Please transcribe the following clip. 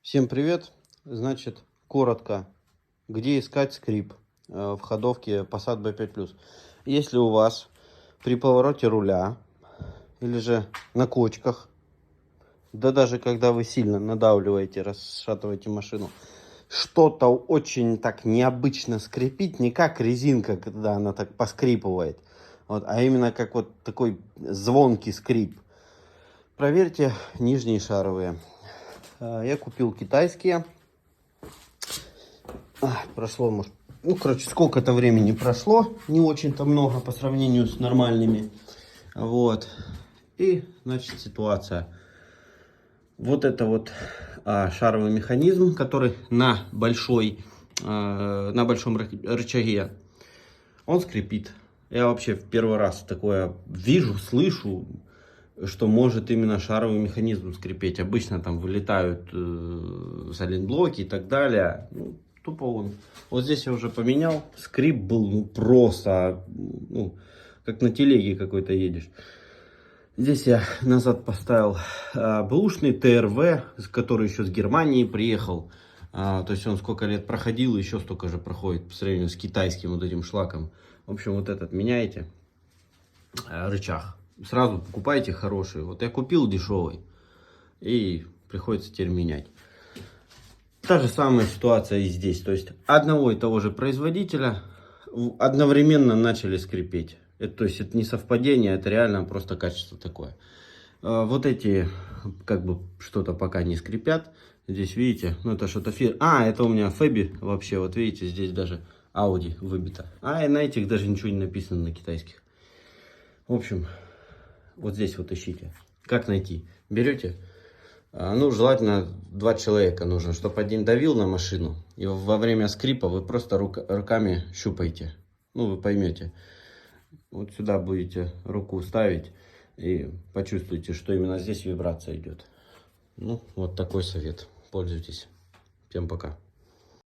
Всем привет! Значит, коротко, где искать скрип в ходовке Passat B5+. Если у вас при повороте руля или же на кочках, да даже когда вы сильно надавливаете, расшатываете машину, что-то очень так необычно скрипит, не как резинка, когда она так поскрипывает, вот, а именно как вот такой звонкий скрип. Проверьте нижние шаровые. Я купил китайские. Прошло, может, сколько-то времени прошло, не очень-то много по сравнению с нормальными. Вот. И, значит, ситуация. Вот это вот шаровый механизм, который на большом рычаге, он скрипит. Я вообще в первый раз такое вижу, слышу, что может именно шаровый механизм скрипеть. Обычно там вылетают сайлентблоки и так далее. Ну, тупо он. Вот здесь я уже поменял. Скрип был просто, как на телеге какой-то едешь. Здесь я назад поставил бэушный ТРВ, который еще с Германии приехал. То есть он сколько лет проходил, еще столько же проходит по сравнению с китайским вот этим шлаком. В общем, вот этот меняете рычаг. Сразу покупайте хороший. Вот я купил дешевый. И приходится теперь менять. Та же самая ситуация и здесь. То есть одного и того же производителя одновременно начали скрипеть. То есть это не совпадение, это реально просто качество такое. Вот эти как бы что-то пока не скрипят. Здесь видите, это что-то это у меня Фэби вообще. Вот видите, здесь даже Audi выбито. И на этих даже ничего не написано на китайских. В общем, вот здесь вот ищите. Как найти? Берете, желательно 2 человека нужно, чтобы один давил на машину. И во время скрипа вы просто руками щупаете. Вы поймете. Вот сюда будете руку ставить и почувствуете, что именно здесь вибрация идет. Вот такой совет. Пользуйтесь. Всем пока.